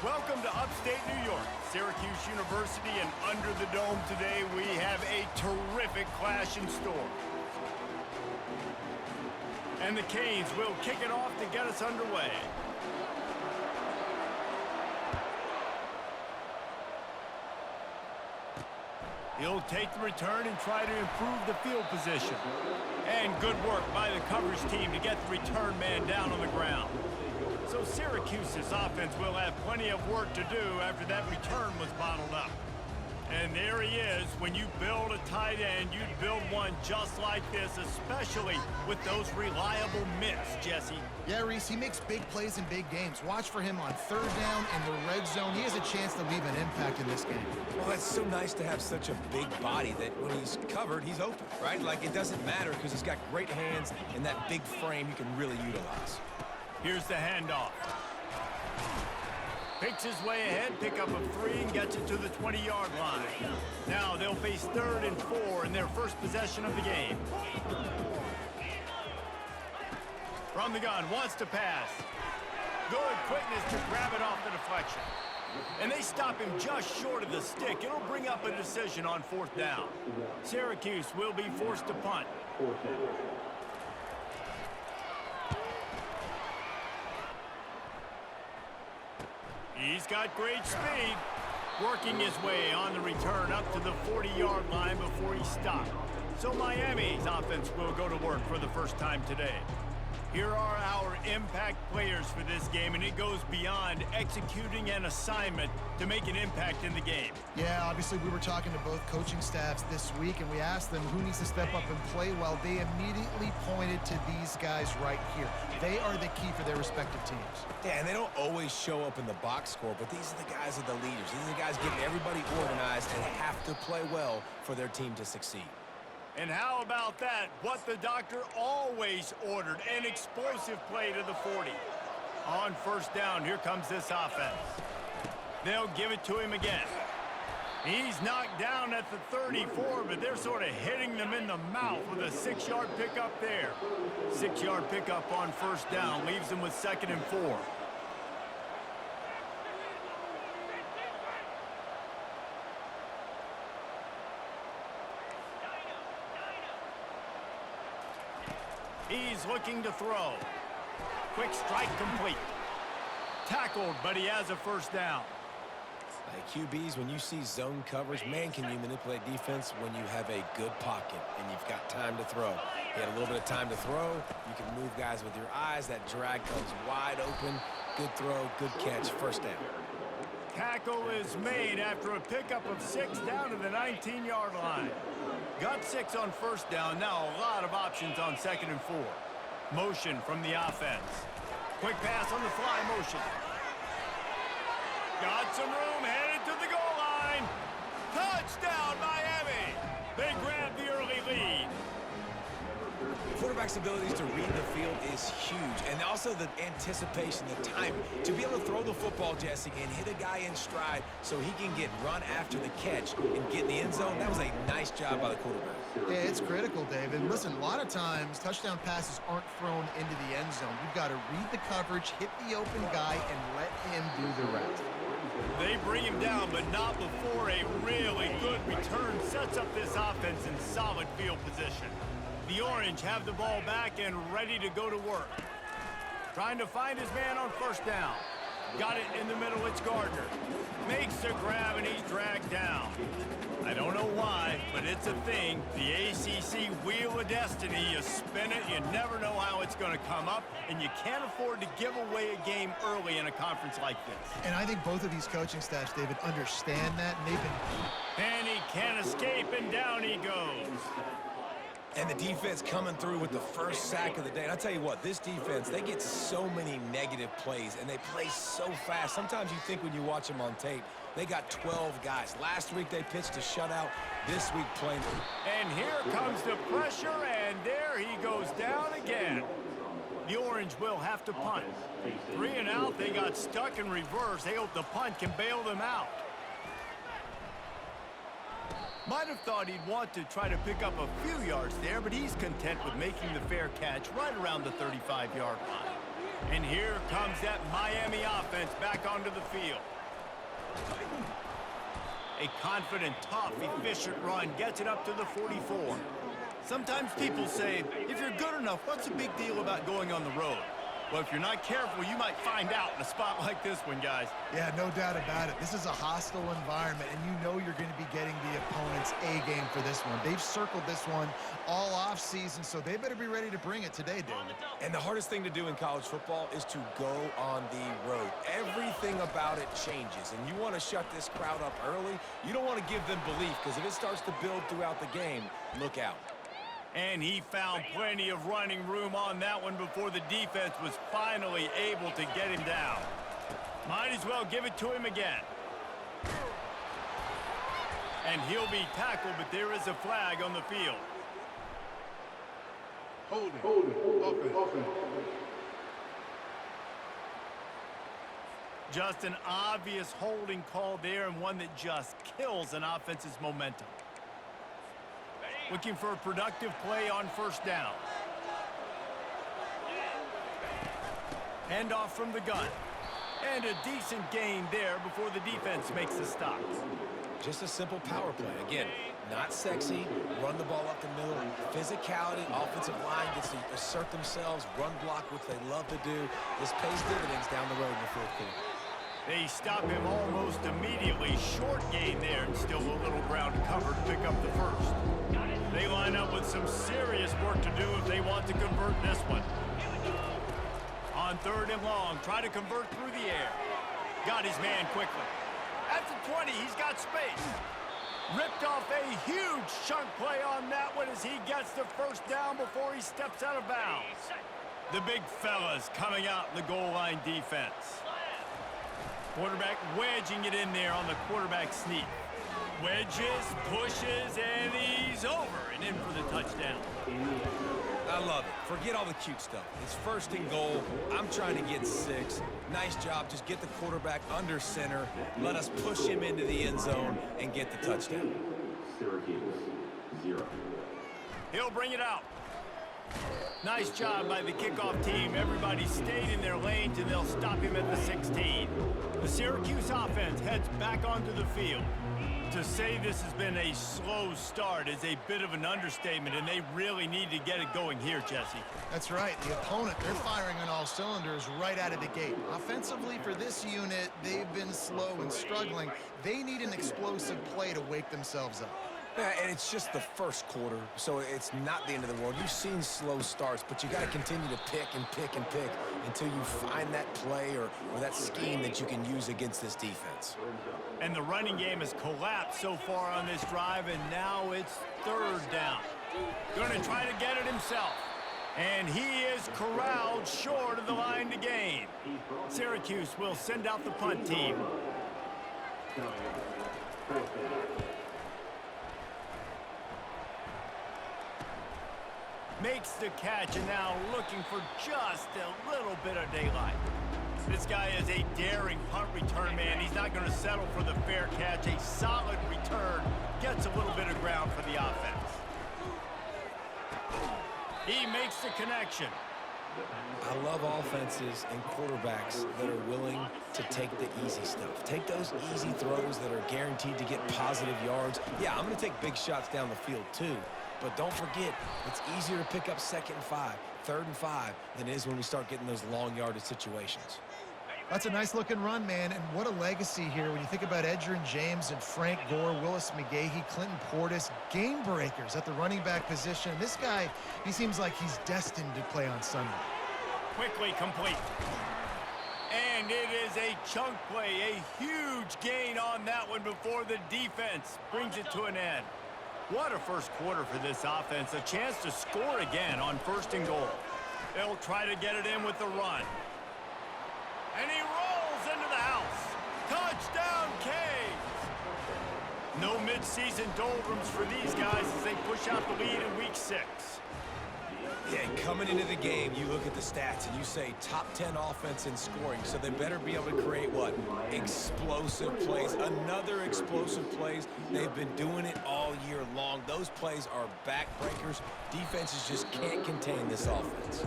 Welcome to upstate New York, Syracuse University, and under the dome today we have a terrific clash in store. And the Canes will kick it off to get us underway. He'll take the return and try to improve the field position. And good work by the coverage team to get the return man down on the ground. So Syracuse's offense will have plenty of work to do after that return was bottled up. And there he is. When you build a tight end, you build one just like this, especially with those reliable mitts, Jesse. Yeah, Reese, he makes big plays in big games. Watch for him on third down in the red zone. He has a chance to leave an impact in this game. Well, it's so nice to have such a big body that when he's covered, he's open, right? Like, it doesn't matter because he's got great hands and that big frame he can really utilize. Here's the handoff. Picks his way ahead, pick up of 3, and gets it to the 20-yard line. Now they'll face 3rd and 4 in their first possession of the game. From the gun, wants to pass. Good quickness to grab it off the deflection. And they stop him just short of the stick. It'll bring up a decision on 4th down. Syracuse will be forced to punt. He's got great speed, working his way on the return up to the 40-yard line before he stopped. So Miami's offense will go to work for the first time today. Here are our impact players for this game, and it goes beyond executing an assignment to make an impact in the game. Yeah, obviously we were talking to both coaching staffs this week, and we asked them who needs to step up and play well. They immediately pointed to these guys right here. They are the key for their respective teams. Yeah, and they don't always show up in the box score, but these are the guys that are the leaders. These are the guys getting everybody organized and have to play well for their team to succeed. And how about that? What the doctor always ordered, an explosive play to the 40. On 1st down, here comes this offense. They'll give it to him again. He's knocked down at the 34, but they're sort of hitting them in the mouth with a 6-yard pickup there. 6-yard pickup on 1st down leaves them with 2nd and 4. He's looking to throw. Quick strike complete. Tackled, but he has a 1st down. Hey, QBs, when you see zone coverage, man, can you manipulate defense when you have a good pocket and you've got time to throw. You had a little bit of time to throw. You can move guys with your eyes. That drag comes wide open. Good throw, good catch, 1st down. Tackle is made after a pickup of 6 down to the 19-yard line. Got 6 on 1st down. Now a lot of options on 2nd and 4. Motion from the offense. Quick pass on the fly motion. Got some room, headed to the goal line. Touchdown, Miami. They grab the early lead. Quarterback's abilities to read the field is huge, and also the anticipation, the time to be able to throw the football, Jesse, and hit a guy in stride so he can get run after the catch and get in the end zone. That was a nice job by the quarterback. Yeah, it's critical, David. Listen, a lot of times touchdown passes aren't thrown into the end zone. You've got to read the coverage, hit the open guy, and let him do the rest. They bring him down, but not before a really good return sets up this offense in solid field position. The Orange have the ball back and ready to go to work. Trying to find his man on 1st down. Got it in the middle, it's Gardner. Makes the grab and he's dragged down. I don't know why, but it's a thing. The ACC Wheel of Destiny, you spin it, you never know how it's going to come up, and you can't afford to give away a game early in a conference like this. And I think both of these coaching staffs, David, understand that, and they've been... And he can't escape, and down he goes. And the defense coming through with the 1st sack of the day. And I'll tell you what, this defense, they get so many negative plays, and they play so fast. Sometimes you think when you watch them on tape, they got 12 guys. Last week they pitched a shutout. This week playing. And here comes the pressure, and there he goes down again. The Orange will have to punt. 3 and out, they got stuck in reverse. They hope the punt can bail them out. Might have thought he'd want to try to pick up a few yards there, but he's content with making the fair catch right around the 35-yard line. And here comes that Miami offense back onto the field. A confident, tough, efficient run gets it up to the 44. Sometimes people say, if you're good enough, what's the big deal about going on the road? Well, if you're not careful, you might find out in a spot like this one, guys. Yeah, no doubt about it. This is a hostile environment, and you know you're going to be getting the opponent's A-game for this one. They've circled this one all off-season, so they better be ready to bring it today, David. And the hardest thing to do in college football is to go on the road. Everything about it changes, and you want to shut this crowd up early. You don't want to give them belief, because if it starts to build throughout the game, look out. And he found plenty of running room on that one before the defense was finally able to get him down. Might as well give it to him again. And he'll be tackled, but there is a flag on the field. Holding. Just an obvious holding call there, and one that just kills an offense's momentum. Looking for a productive play on first down. Handoff from the gun. And a decent gain there before the defense makes the stop. Just a simple power play. Again, not sexy, run the ball up the middle. Physicality, offensive line gets to assert themselves, run block, which they love to do. This pays dividends down the road in the fourth quarter. They stop him almost immediately. Short gain there, and still a little ground to cover to pick up the first. They line up with some serious work to do if they want to convert this one. On third and long, try to convert through the air. Got his man quickly. At the 20, he's got space. Ripped off a huge chunk play on that one as he gets the first down before he steps out of bounds. The big fellas coming out in the goal line defense. Quarterback wedging it in there on the quarterback sneak. Wedges, pushes, and he's over and in for the touchdown. I love it. Forget all the cute stuff. It's first and goal. I'm trying to get 6. Nice job. Just get the quarterback under center. Let us push him into the end zone and get the touchdown. Syracuse, 0. He'll bring it out. Nice job by the kickoff team. Everybody stayed in their lanes, and they'll stop him at the 16. The Syracuse offense heads back onto the field. To say this has been a slow start is a bit of an understatement, and they really need to get it going here, Jesse. That's right. The opponent, they're firing on all cylinders right out of the gate. Offensively, for this unit, they've been slow and struggling. They need an explosive play to wake themselves up. Yeah, and it's just the first quarter, so it's not the end of the world. You've seen slow starts, but you got to continue to pick and pick and pick until you find that play or that scheme that you can use against this defense. And the running game has collapsed so far on this drive, and now it's third down. Going to try to get it himself. And he is corralled short of the line to gain. Syracuse will send out the punt team. Makes the catch, and now looking for just a little bit of daylight. This guy is a daring punt return man. He's not going to settle for the fair catch. A solid return gets a little bit of ground for the offense. He makes the connection. I love offenses and quarterbacks that are willing to take the easy stuff. Take those easy throws that are guaranteed to get positive yards. Yeah, I'm going to take big shots down the field too. But don't forget, it's easier to pick up 2nd and 5, 3rd and 5 than it is when we start getting those long yardage situations. That's a nice-looking run, man, and what a legacy here when you think about Edgerrin James and Frank Gore, Willis McGahee, Clinton Portis, game breakers at the running back position. This guy, he seems like he's destined to play on Sunday. Quickly complete. And it is a chunk play, a huge gain on that one before the defense brings it to an end. What a first quarter for this offense. A chance to score again on 1st and goal. They'll try to get it in with the run. And he rolls into the house. Touchdown, Canes! No midseason doldrums for these guys as they push out the lead in week 6. Yeah, coming into the game, you look at the stats and you say top 10 offense in scoring, so they better be able to create what? Explosive plays. Another explosive plays. They've been doing it all year long. Those plays are backbreakers. Defenses just can't contain this offense.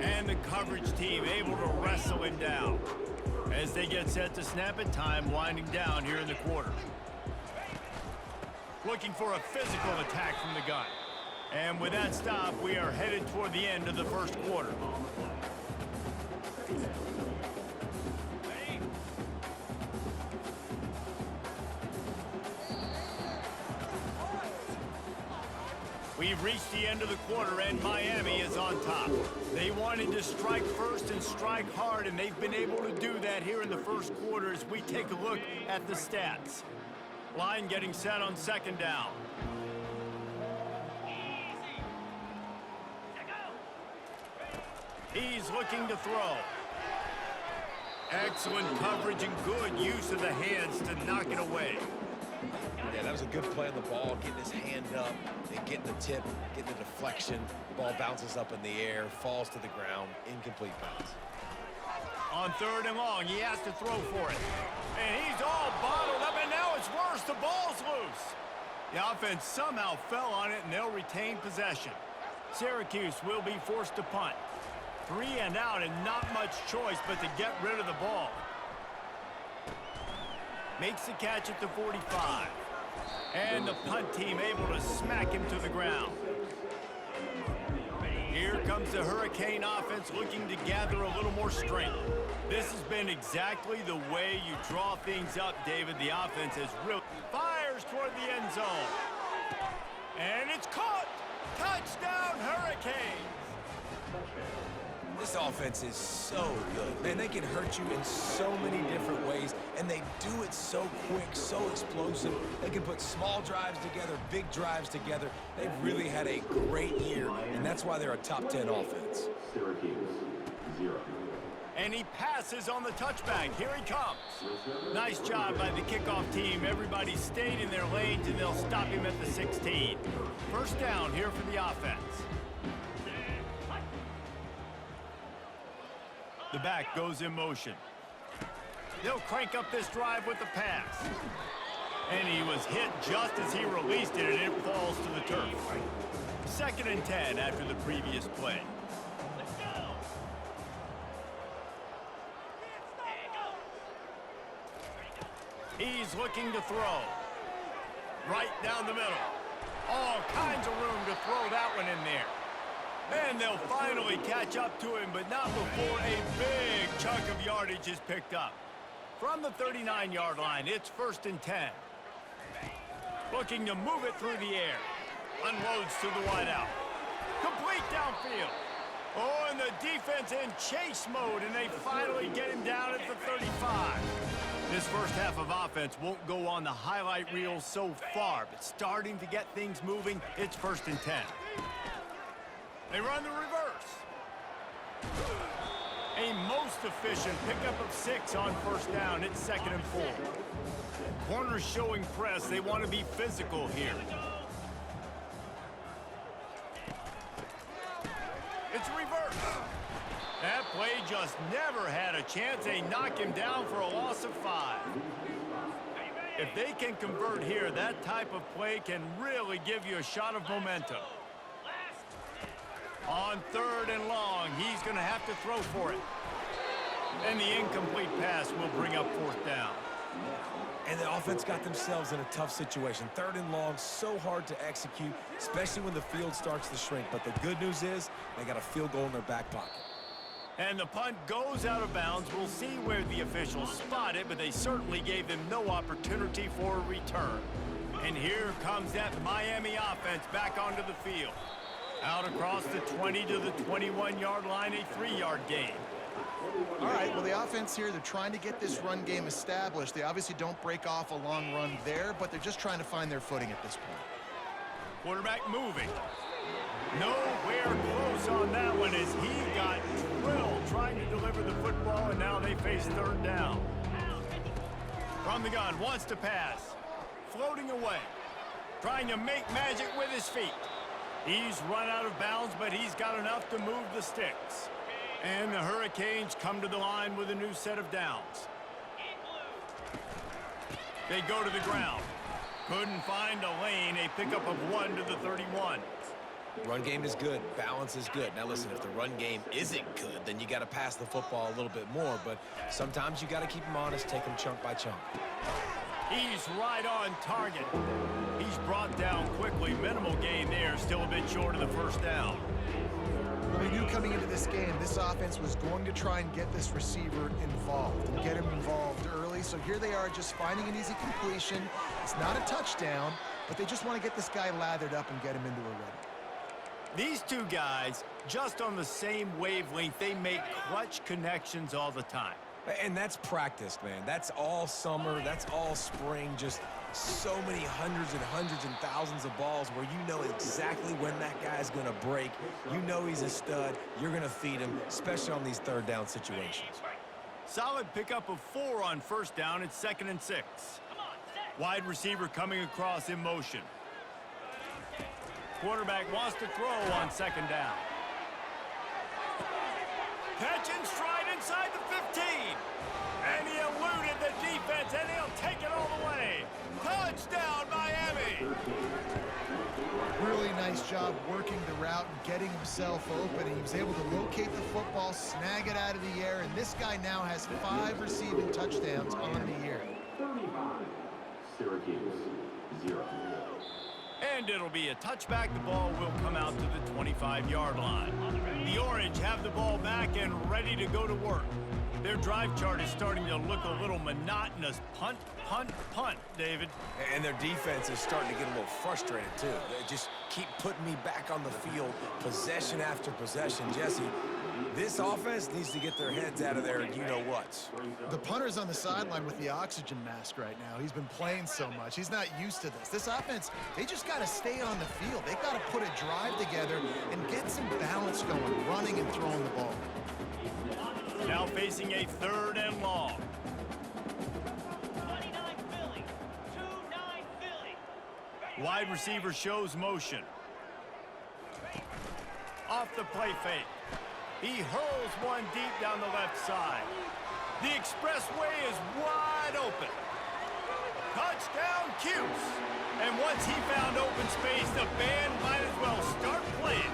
And the coverage team able to wrestle him down. As they get set to snap it, time winding down here in the quarter. Looking for a physical attack from the gun. And with that stop, we are headed toward the end of the first quarter. We've reached the end of the quarter, and Miami is on top. They wanted to strike first and strike hard, and they've been able to do that here in the first quarter as we take a look at the stats. Line getting set on second down. He's looking to throw. Excellent coverage and good use of the hands to knock it away. Yeah, that was a good play on the ball, getting his hand up, and getting the tip, getting the deflection. Ball bounces up in the air, falls to the ground, incomplete pass. On third and long, he has to throw for it. And he's all bottled up, and now it's worse. The ball's loose. The offense somehow fell on it, and they'll retain possession. Syracuse will be forced to punt. 3 and out, and not much choice but to get rid of the ball. Makes the catch at the 45. And the punt team able to smack him to the ground. Here comes the Hurricane offense looking to gather a little more strength. This has been exactly the way you draw things up, David. The offense has really fires toward the end zone. And it's caught. Touchdown, Hurricanes. This offense is so good. Man, they can hurt you in so many different ways, and they do it so quick, so explosive. They can put small drives together, big drives together. They've really had a great year, and that's why they're a top 10 offense. Syracuse, 0. And he passes on the touchback. Here he comes. Nice job by the kickoff team. Everybody stayed in their lanes, and they'll stop him at the 16. First down here for the offense. The back goes in motion. They'll crank up this drive with the pass. And he was hit just as he released it, and it falls to the turf. 2nd and 10 after the previous play. He's looking to throw. Right down the middle. All kinds of room to throw that one in there. And they'll finally catch up to him, but not before a big chunk of yardage is picked up. From the 39-yard line, it's 1st and 10. Looking to move it through the air. Unloads to the wideout. Complete downfield. Oh, and the defense in chase mode, and they finally get him down at the 35. This first half of offense won't go on the highlight reel so far, but starting to get things moving, it's 1st and 10. They run the reverse. A most efficient pickup of 6 on first down. It's 2nd and 4. Corners showing press. They want to be physical here. It's reverse. That play just never had a chance. They knock him down for a loss of 5. If they can convert here, that type of play can really give you a shot of momentum. On 3rd and long, he's going to have to throw for it. And the incomplete pass will bring up 4th down. And the offense got themselves in a tough situation. 3rd and long, so hard to execute, especially when the field starts to shrink. But the good news is they got a field goal in their back pocket. And the punt goes out of bounds. We'll see where the officials spot it, but they certainly gave them no opportunity for a return. And here comes that Miami offense back onto the field. Out across the 20 to the 21-yard line, a 3-yard gain. All right, well, the offense here, they're trying to get this run game established. They obviously don't break off a long run there, but they're just trying to find their footing at this point. Quarterback moving. Nowhere close on that one as he got drilled trying to deliver the football, and now they face 3rd down. From the gun, wants to pass. Floating away. Trying to make magic with his feet. He's run out of bounds, but he's got enough to move the sticks. And the Hurricanes come to the line with a new set of downs. They go to the ground. Couldn't find a lane, a pickup of 1 to the 31. Run game is good. Balance is good. Now, listen, if the run game isn't good, then you got to pass the football a little bit more. But sometimes you got to keep them honest, take them chunk by chunk. He's right on target. He's brought down quickly. Minimal gain there, still a bit short of the first down. Well, we knew coming into this game, this offense was going to try and get this receiver involved and get him involved early. So here they are just finding an easy completion. It's not a touchdown, but they just want to get this guy lathered up and get him into a rhythm. These two guys, just on the same wavelength, they make clutch connections all the time. And that's practiced, man. That's all summer. That's all spring. Just so many hundreds and thousands of balls where you know exactly when that guy's going to break. You know he's a stud. You're going to feed him, especially on these third down situations. Solid pickup of 4 on first down. It's 2nd and 6. Wide receiver coming across in motion. Quarterback wants to throw on 2nd down. Catch and stride inside the 15. And he eluded the defense, and he'll take it all the way. Touchdown, Miami! Really nice job working the route and getting himself open. He was able to locate the football, snag it out of the air, and this guy now has 5 receiving touchdowns on the year. 35. Syracuse, 0. And it'll be a touchback. The ball will come out to the 25-yard line. The Orange have the ball back and ready to go to work. Their drive chart is starting to look a little monotonous. Punt, punt, punt, David. And their defense is starting to get a little frustrated, too. They just keep putting me back on the field, possession after possession. Jesse, this offense needs to get their heads out of their you-know-whats. The punter's on the sideline with the oxygen mask right now. He's been playing so much. He's not used to this. This offense, they just got to stay on the field. They got to put a drive together and get some balance going, running and throwing the ball. Now facing a 3rd and long. 29 Philly. 2-9 Philly. Wide receiver shows motion. Off the play fake. He hurls one deep down the left side. The expressway is wide open. Touchdown, Cuse. And once he found open space, the band might as well start playing.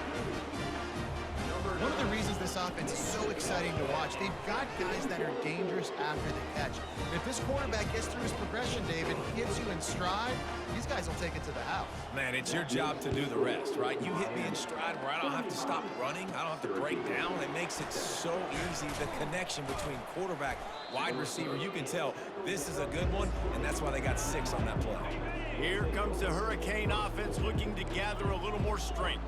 One of the reasons this offense is so exciting to watch, they've got guys that are dangerous after the catch. And if this quarterback gets through his progression, David, he hits you in stride, these guys will take it to the house. Man, it's your job to do the rest, right? You hit me in stride where I don't have to stop running. I don't have to break down. It makes it so easy. The connection between quarterback, wide receiver, you can tell this is a good one, and that's why they got 6 on that play. Here comes the Hurricane offense looking to gather a little more strength.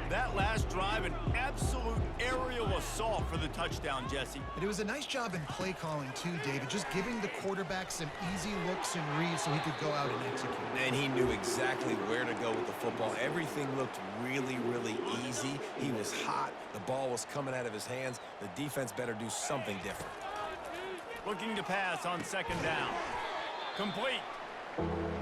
That last drive, an absolute aerial assault for the touchdown, Jesse. And it was a nice job in play calling too, David, just giving the quarterback some easy looks and reads so he could go out and execute. And he knew exactly where to go with the football. Everything looked really, really easy. He was hot. The ball was coming out of his hands. The defense better do something different. Looking to pass on 2nd down. Complete.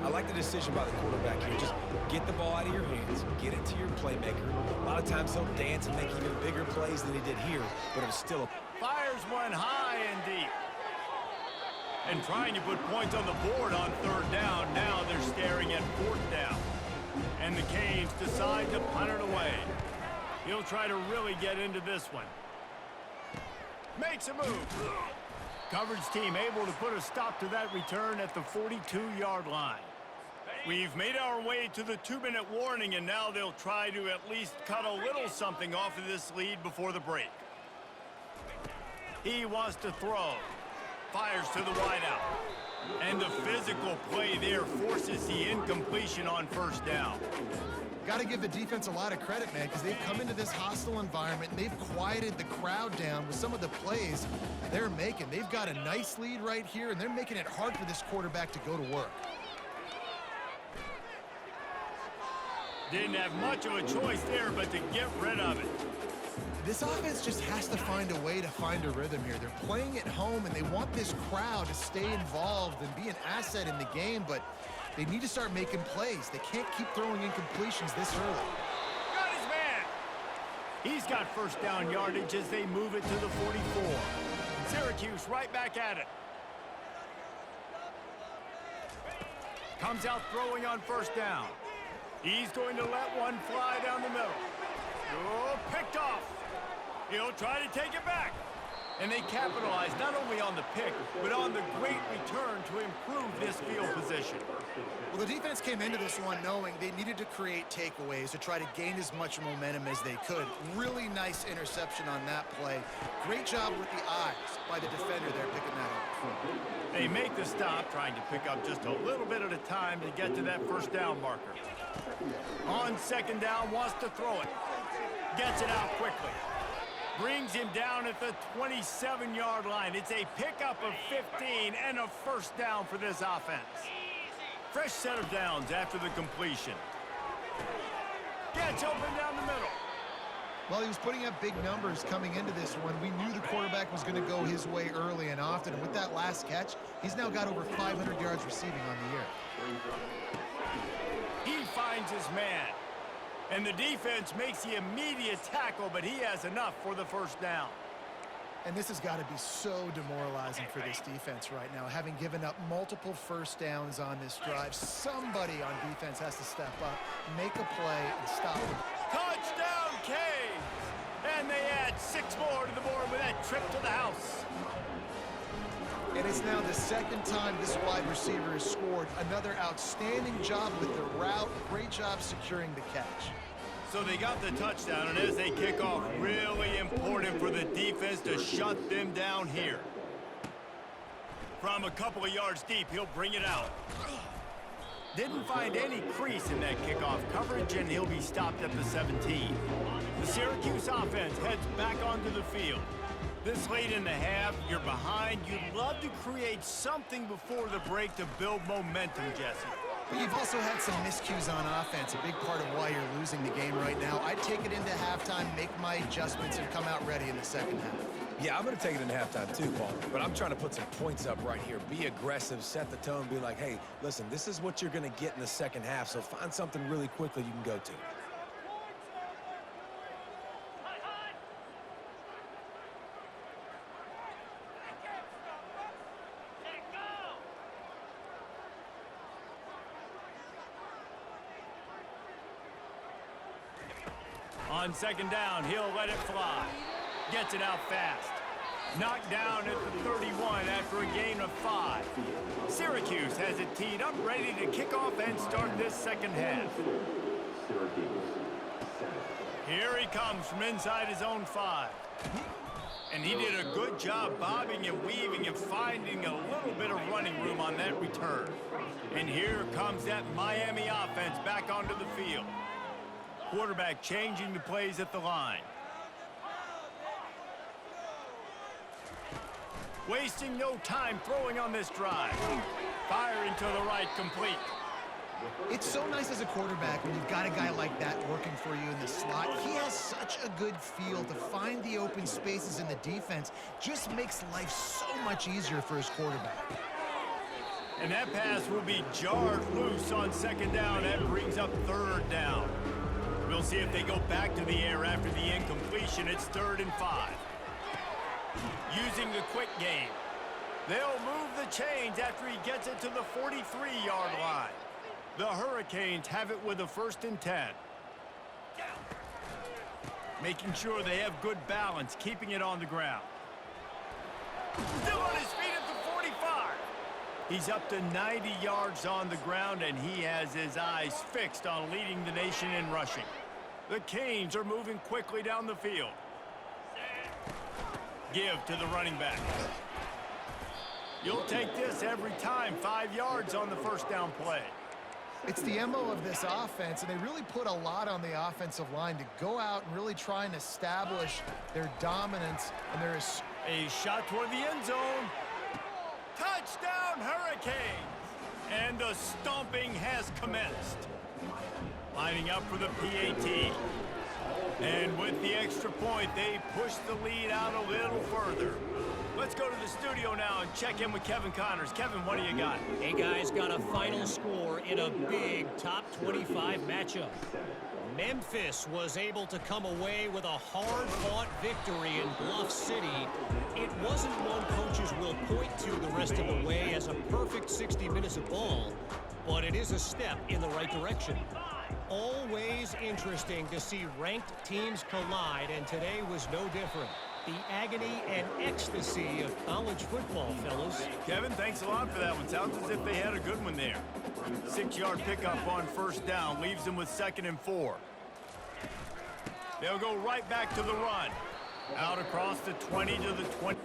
I like the decision by the quarterback here. Just get the ball out of your hands, get it to your playmaker. A lot of times he'll dance and make even bigger plays than he did here, but it was still a... Fires one high and deep. And trying to put points on the board on 3rd down. Now they're staring at 4th down. And the Canes decide to punt it away. He'll try to really get into this one. Makes a move. Coverage team able to put a stop to that return at the 42-yard line. We've made our way to the 2-minute warning, and now they'll try to at least cut a little something off of this lead before the break. He wants to throw. Fires to the wideout. And the physical play there forces the incompletion on 1st down. Got to give the defense a lot of credit, man, because they've come into this hostile environment and they've quieted the crowd down with some of the plays they're making. They've got a nice lead right here, and they're making it hard for this quarterback to go to work. Didn't have much of a choice there, but to get rid of it. This offense just has to find a way to find a rhythm here. They're playing at home, and they want this crowd to stay involved and be an asset in the game, but they need to start making plays. They can't keep throwing incompletions this early. Got his man. He's got 1st down yardage as they move it to the 44. Syracuse right back at it. Comes out throwing on first down. He's going to let one fly down the middle. Oh, picked off. He'll try to take it back. And they capitalize not only on the pick, but on the great return to improve this field position. Well, the defense came into this one knowing they needed to create takeaways to try to gain as much momentum as they could. Really nice interception on that play. Great job with the eyes by the defender there picking that up. They make the stop, trying to pick up just a little bit at a time to get to that first down marker. On second down, wants to throw it. Gets it out quickly. Brings him down at the 27-yard line. It's a pickup of 15 and a first down for this offense. Fresh set of downs after the completion. Gets open down the middle. Well, he was putting up big numbers coming into this one. We knew the quarterback was going to go his way early and often. And with that last catch, he's now got over 500 yards receiving on the year. He finds his man. And the defense makes the immediate tackle, but he has enough for the first down. And this has got to be so demoralizing for this defense right now. Having given up multiple first downs on this drive, somebody on defense has to step up, make a play, and stop them. Touchdown, Canes! And they add 6 more to the board with that trip to the house. And it's now the second time this wide receiver has scored. Another outstanding job with the route. Great job securing the catch. So they got the touchdown, and as they kick off, really important for the defense to shut them down here. From a couple of yards deep, he'll bring it out. Didn't find any crease in that kickoff coverage, and he'll be stopped at the 17. The Syracuse offense heads back onto the field. This late in the half, you're behind. You'd love to create something before the break to build momentum, Jesse. But you've also had some miscues on offense, a big part of why you're losing the game right now. I'd take it into halftime, make my adjustments, and come out ready in the second half. Yeah, I'm going to take it into halftime too, Paul. But I'm trying to put some points up right here. Be aggressive, set the tone, be like, hey, listen, this is what you're going to get in the second half, so find something really quickly you can go to. On second down, he'll let it fly. Gets it out fast. Knocked down at the 31 after a gain of 5. Syracuse has it teed up, ready to kick off and start this second half. Here he comes from inside his own 5. And he did a good job bobbing and weaving and finding a little bit of running room on that return. And here comes that Miami offense back onto the field. Quarterback changing the plays at the line. Wasting no time throwing on this drive. Firing to the right, complete. It's so nice as a quarterback when you've got a guy like that working for you in the slot. He has such a good feel to find the open spaces in the defense. Just makes life so much easier for his quarterback. And that pass will be jarred loose on second down. That brings up third down. We'll see if they go back to the air after the incompletion. It's 3rd and 5. Using the quick game. They'll move the chains after he gets it to the 43-yard line. The Hurricanes have it with a 1st and 10. Making sure they have good balance, keeping it on the ground. Still on his feet at the 45. He's up to 90 yards on the ground, and he has his eyes fixed on leading the nation in rushing. The Canes are moving quickly down the field. Give to the running back. You'll take this every time. 5 yards on the first down play. It's the MO of this offense, and they really put a lot on the offensive line to go out and really try and establish their dominance. And there is a shot toward the end zone. Touchdown, Hurricanes! And the stomping has commenced. Lining up for the PAT. And with the extra point, they push the lead out a little further. Let's go to the studio now and check in with Kevin Connors. Kevin, what do you got? Hey, guys, got a final score in a big top 25 matchup. Memphis was able to come away with a hard-fought victory in Bluff City. It wasn't one coaches will point to the rest of the way as a perfect 60 minutes of ball, but it is a step in the right direction. Always interesting to see ranked teams collide, and today was no different. The agony and ecstasy of college football, fellas. Kevin, thanks a lot for that one. Sounds as if they had a good one there. 6-yard pickup on first down leaves them with 2nd and 4. They'll go right back to the run. Out across the 20 to the 20.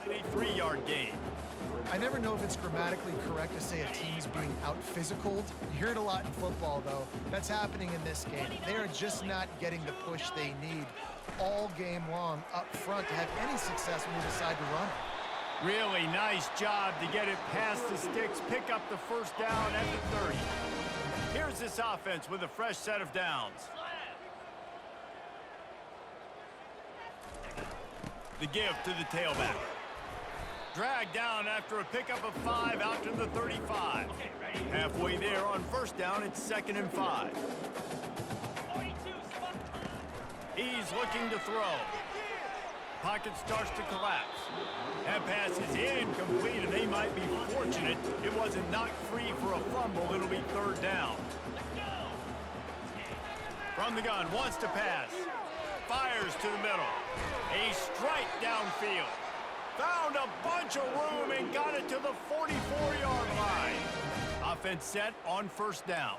A 3-yard gain. I never know if it's grammatically correct to say a team's being out-physicaled. You hear it a lot in football, though. That's happening in this game. They are just not getting the push they need all game long up front to have any success when they decide to run it. Really nice job to get it past the sticks, pick up the first down at the 30. Here's this offense with a fresh set of downs. The give to the tailback. Dragged down after a pickup of 5 out to the 35. Halfway there on first down, it's 2nd and 5. He's looking to throw. Pocket starts to collapse. That pass is incomplete, and they might be fortunate it wasn't knocked free for a fumble. It'll be 3rd down. From the gun, wants to pass. Fires to the middle. A strike downfield. Found a bunch of room and got it to the 44-yard line. Offense set on first down.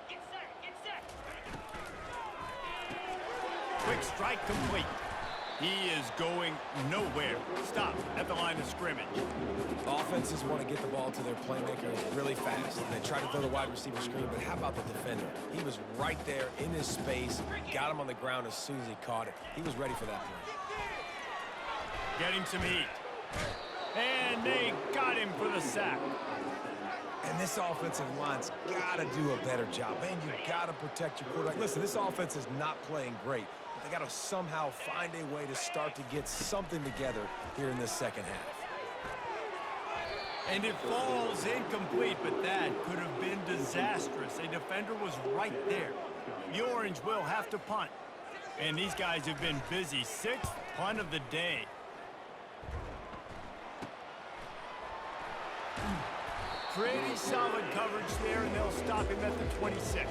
Get set. Quick strike complete. He is going nowhere. Stop at the line of scrimmage. Offenses want to get the ball to their playmakers really fast. They try to throw the wide receiver screen, but how about the defender? He was right there in his space, got him on the ground as soon as he caught it. He was ready for that play. Getting some heat. And they got him for the sack. And this offensive line's got to do a better job. Man, you got to protect your quarterback. Listen, this offense is not playing great. They got to somehow find a way to start to get something together here in this second half. And it falls incomplete, but that could have been disastrous. A defender was right there. The Orange will have to punt. And these guys have been busy. 6th punt of the day. Pretty solid coverage there, and they'll stop him at the 26.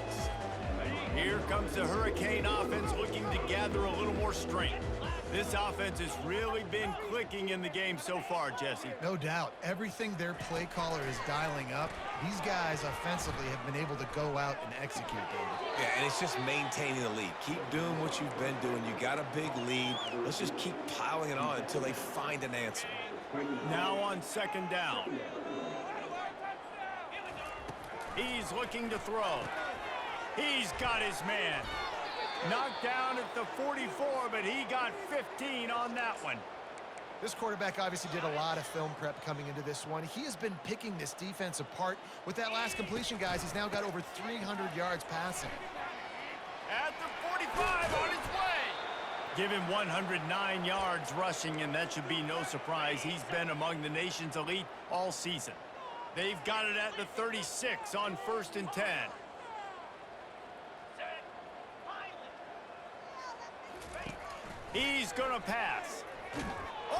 Here comes the Hurricane offense looking to gather a little more strength. This offense has really been clicking in the game so far, Jesse. No doubt. Everything their play caller is dialing up, these guys offensively have been able to go out and execute, David. Yeah, and it's just maintaining the lead. Keep doing what you've been doing. You got a big lead. Let's just keep piling it on until they find an answer. Now on 2nd down. He's looking to throw. He's got his man. Knocked down at the 44, but he got 15 on that one. This quarterback obviously did a lot of film prep coming into this one. He has been picking this defense apart. With that last completion, guys, he's now got over 300 yards passing. At the 45 on his way. Give him 109 yards rushing, and that should be no surprise. He's been among the nation's elite all season. They've got it at the 36 on 1st and 10. He's going to pass.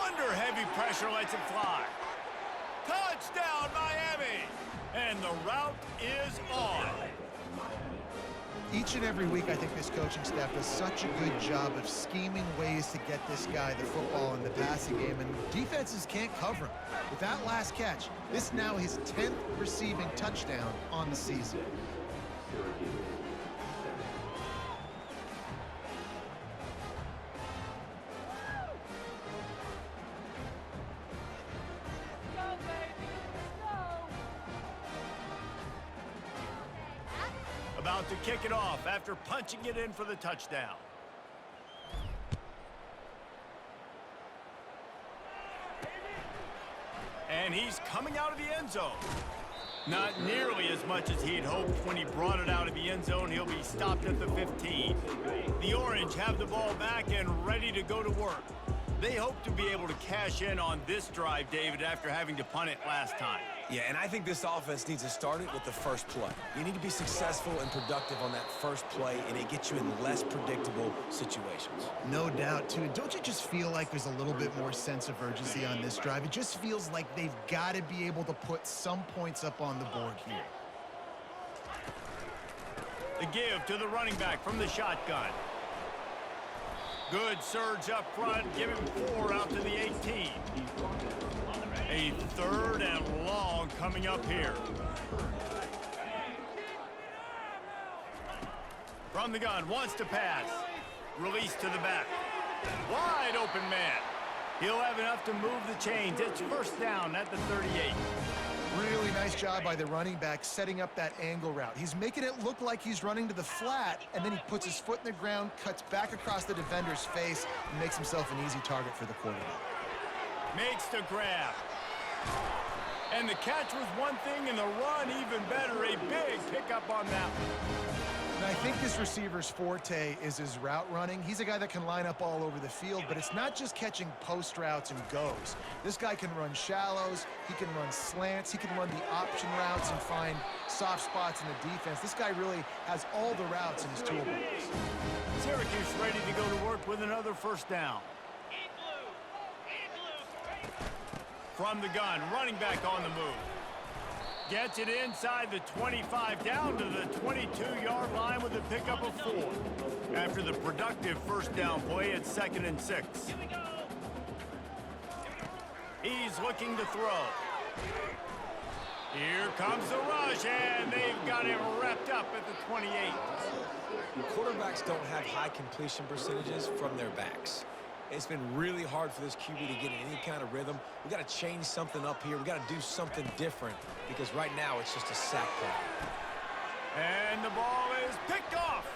Under heavy pressure, lets it fly. Touchdown, Miami! And the route is on. Each and every week, I think this coaching staff does such a good job of scheming ways to get this guy the football in the passing game, and defenses can't cover him. With that last catch, this now his 10th receiving touchdown on the season. About to kick it off after punching it in for the touchdown. And he's coming out of the end zone. Not nearly as much as he'd hoped when he brought it out of the end zone. He'll be stopped at the 15. The Orange have the ball back and ready to go to work. They hope to be able to cash in on this drive, David, after having to punt it last time. Yeah, and I think this offense needs to start it with the first play. You need to be successful and productive on that first play, and it gets you in less predictable situations. No doubt, too. And don't you just feel like there's a little bit more sense of urgency on this drive? It just feels like they've got to be able to put some points up on the board here. The give to the running back from the shotgun. Good surge up front, give him 4 out to the 18. A 3rd and long coming up here. From the gun, wants to pass. Release to the back. Wide open man. He'll have enough to move the chains. It's first down at the 38. Really nice job by the running back setting up that angle route. He's making it look like he's running to the flat, and then he puts his foot in the ground, cuts back across the defender's face, and makes himself an easy target for the quarterback. Makes the grab. And the catch was one thing, and the run even better. A big pickup on that one. And I think this receiver's forte is his route running. He's a guy that can line up all over the field, but it's not just catching post routes and goes. This guy can run shallows, he can run slants, he can run the option routes and find soft spots in the defense. This guy really has all the routes in his toolbox. Syracuse ready to go to work with another first down. From the gun, running back on the move. Gets it inside the 25, down to the 22-yard line with a pickup of 4. After the productive first down play, it's 2nd and 6. He's looking to throw. Here comes the rush, and they've got him wrapped up at the 28. Quarterbacks don't have high completion percentages from their backs. It's been really hard for this QB to get in any kind of rhythm. We got to change something up here. We got to do something different because right now it's just a sack play. And the ball is picked off,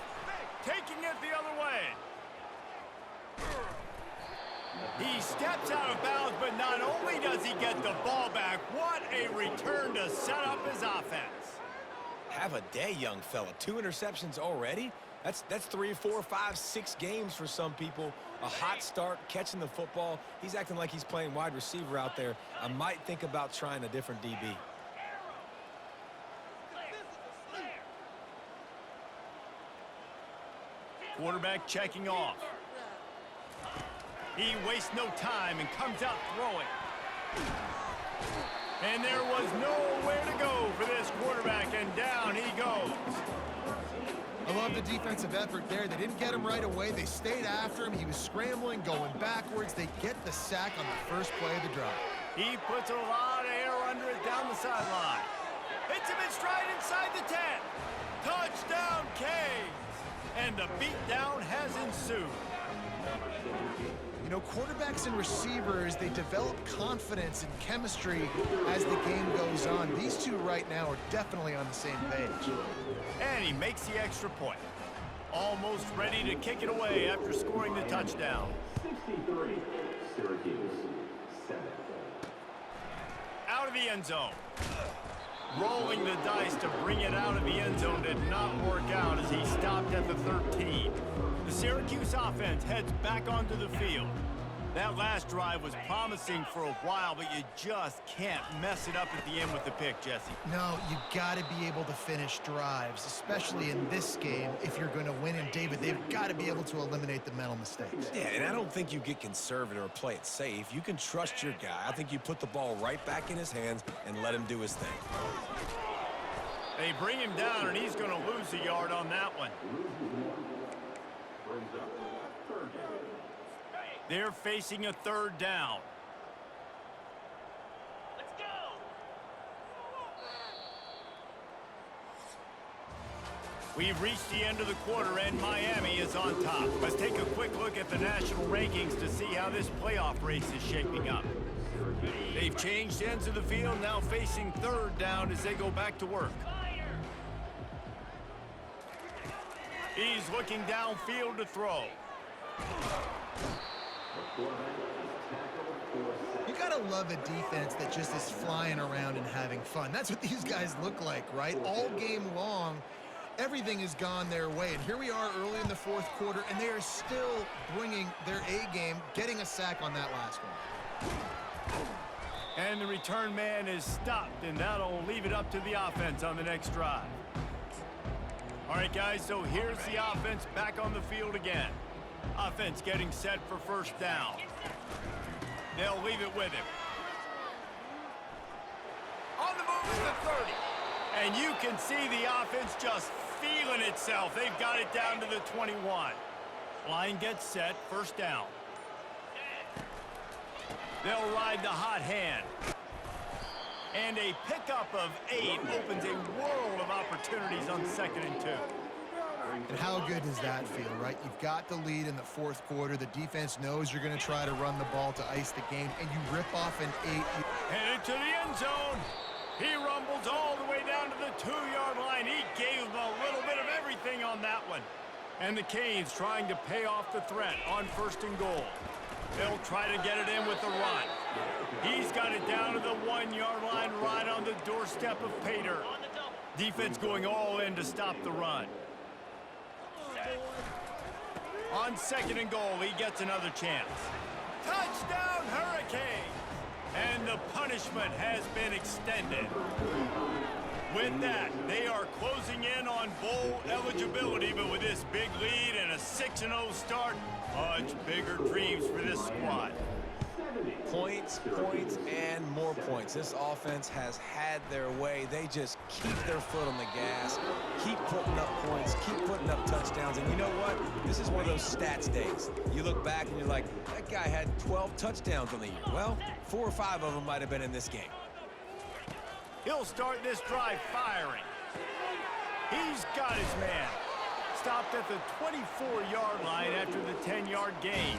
taking it the other way. He steps out of bounds, but not only does he get the ball back, what a return to set up his offense. Have a day, young fella. 2 interceptions already? That's 3, 4, 5, 6 games for some people. A hot start, catching the football. He's acting like he's playing wide receiver out there. I might think about trying a different DB. Quarterback checking off. He wastes no time and comes out throwing. And there was nowhere to go for this quarterback, and down he goes. I love the defensive effort there. They didn't get him right away. They stayed after him. He was scrambling, going backwards. They get the sack on the first play of the drive. He puts a lot of air under it down the sideline. Hits him in stride inside the 10. Touchdown, Canes. And the beatdown has ensued. You know, quarterbacks and receivers, they develop confidence and chemistry as the game goes on. These two right now are definitely on the same page. And he makes the extra point. Almost ready to kick it away after scoring the touchdown. 63, Syracuse, 7. Out of the end zone. Rolling the dice to bring it out of the end zone did not work out as he stopped at the 13. The Syracuse offense heads back onto the field. That last drive was promising for a while, but you just can't mess it up at the end with the pick, Jesse. No, you got to be able to finish drives, especially in this game. If you're going to win, and David, they've got to be able to eliminate the mental mistakes. Yeah, and I don't think you get conservative or play it safe. You can trust your guy. I think you put the ball right back in his hands and let him do his thing. They bring him down, and he's going to lose a yard on that one. They're facing a third down. Let's go. We've reached the end of the quarter, and Miami is on top. Let's take a quick look at the national rankings to see how this playoff race is shaping up. They've changed ends of the field, now facing third down as they go back to work. He's looking downfield to throw. You gotta love a defense that just is flying around and having fun. That's what these guys look like, right? All game long, everything has gone their way. And here we are early in the fourth quarter, and they are still bringing their A game, getting a sack on that last one. And the return man is stopped, and that'll leave it up to the offense on the next drive. All right, guys, so here's the offense back on the field again. Offense getting set for first down. They'll leave it with him. On the move to the 30. And you can see the offense just feeling itself. They've got it down to the 21. Line gets set, first down. They'll ride the hot hand. And a pickup of 8 opens a world of opportunities on 2nd and 2. And how good does that feel, right? You've got the lead in the fourth quarter. The defense knows you're going to try to run the ball to ice the game, and you rip off an 8. Headed to the end zone. He rumbles all the way down to the 2-yard line. He gave them a little bit of everything on that one. And the Canes trying to pay off the threat on 1st and goal. They'll try to get it in with the run. He's got it down to the 1-yard line right on the doorstep of Pater. Defense going all in to stop the run. On 2nd and goal, he gets another chance. Touchdown, Hurricane! And the punishment has been extended. With that, they are closing in on bowl eligibility, but with this big lead and a 6-0 start, much bigger dreams for this squad. Points, points, and more points. This offense has had their way. They just keep their foot on the gas, keep putting up points, keep putting up touchdowns. And you know what? This is one of those stats days. You look back and you're like, that guy had 12 touchdowns on the year. Well, 4 or 5 of them might have been in this game. He'll start this drive firing. He's got his man. Stopped at the 24-yard line after the 10-yard gain.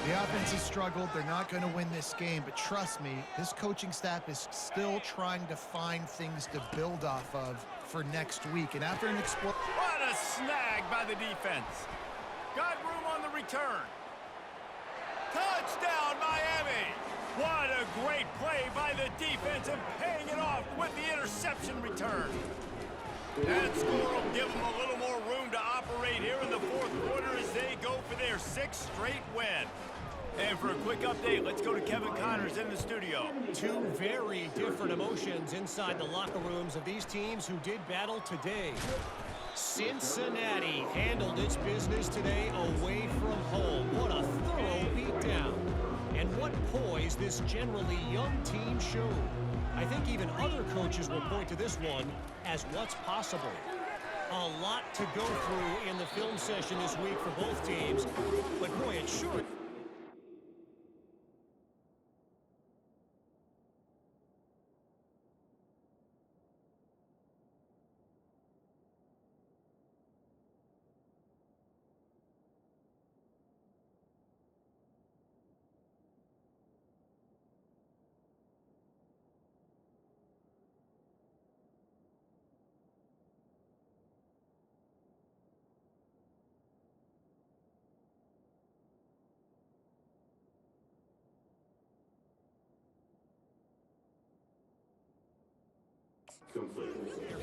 The offense has struggled. They're not going to win this game, but trust me, this coaching staff is still trying to find things to build off of for next week. And after an what a snag by the defense. Got room on the return. Touchdown, Miami! What a great play by the defense and paying it off with the interception return. That score will give them a little more room to operate here in the fourth quarter as they go for their 6th straight win. And for a quick update, let's go to Kevin Connors in the studio. 2 very different emotions inside the locker rooms of these teams who did battle today. Cincinnati handled its business today away from home. What a thorough beatdown. And what poise this generally young team showed. I think even other coaches will point to this one as what's possible. A lot to go through in the film session this week for both teams. But boy, it sure...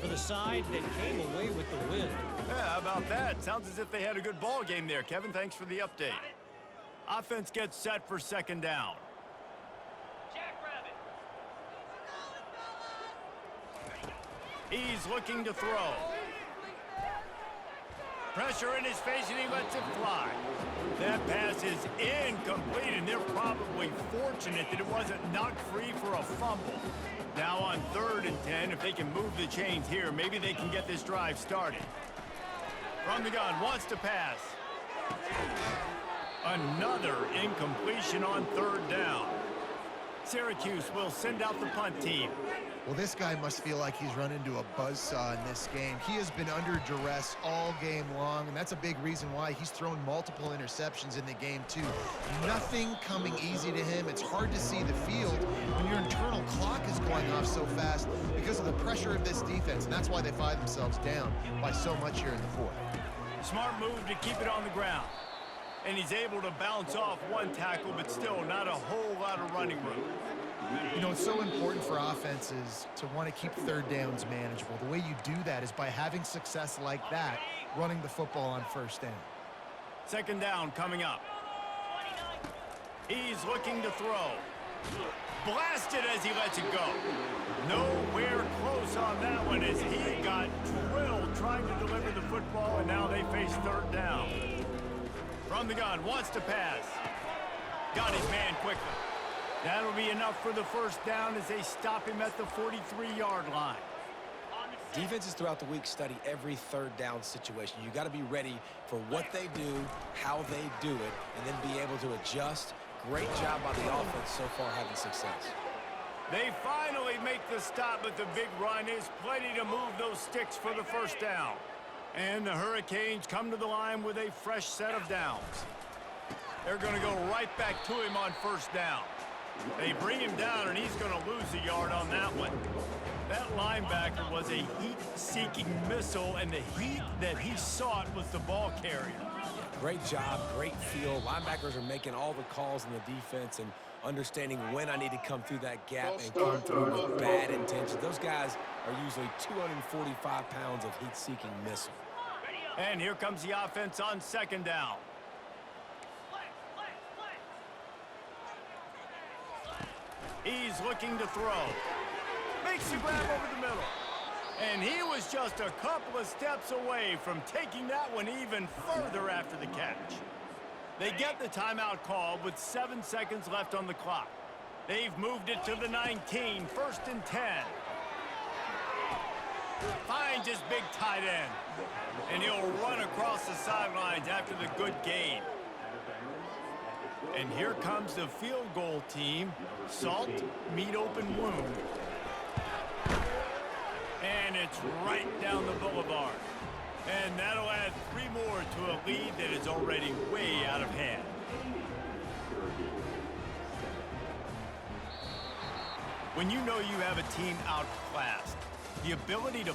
for the side that came away with the win. Yeah, how about that? Sounds as if they had a good ball game there, Kevin. Thanks for the update. Offense gets set for 2nd down. Jackrabbit. He's looking to throw. Pressure in his face, and he lets it fly. That pass is incomplete, and they're probably fortunate that it wasn't knocked free for a fumble. Now on 3rd and 10, if they can move the chains here, maybe they can get this drive started. From the gun, wants to pass. Another incompletion on 3rd down. Syracuse will send out the punt team. Well, this guy must feel like he's run into a buzzsaw in this game. He has been under duress all game long, and that's a big reason why he's thrown multiple interceptions in the game, too. Nothing coming easy to him. It's hard to see the field when your internal clock is going off so fast because of the pressure of this defense, and that's why they find themselves down by so much here in the 4th. Smart move to keep it on the ground. And he's able to bounce off one tackle, but still not a whole lot of running room. You know, it's so important for offenses to want to keep 3rd downs manageable. The way you do that is by having success like that, running the football on 1st down. 2nd down coming up. He's looking to throw. Blasted as he lets it go. Nowhere close on that one as he got drilled trying to deliver the football, and now they face 3rd down. From the gun, wants to pass. Got his man quickly. That'll be enough for the 1st down as they stop him at the 43-yard line. Defenses throughout the week study every 3rd down situation. You got to be ready for what they do, how they do it, and then be able to adjust. Great job by the offense so far having success. They finally make the stop, but the big run is plenty to move those sticks for the 1st down. And the Hurricanes come to the line with a fresh set of downs. They're going to go right back to him on 1st down. They bring him down, and he's going to lose a yard on that one. That linebacker was a heat-seeking missile, and the heat that he sought was the ball carrier. Great job, great feel. Linebackers are making all the calls in the defense and understanding when I need to come through that gap and come through with bad intentions. Those guys are usually 245 pounds of heat-seeking missile. And here comes the offense on 2nd down. He's looking to throw. Makes the grab over the middle. And he was just a couple of steps away from taking that one even further after the catch. They get the timeout call with 7 seconds left on the clock. They've moved it to the 19, 1st and 10. Finds his big tight end. And he'll run across the sidelines after the good gain. And here comes the field goal team. Salt, meet open wound. And it's right down the boulevard. And that'll add 3 more to a lead that is already way out of hand. When you know you have a team outclassed, the ability to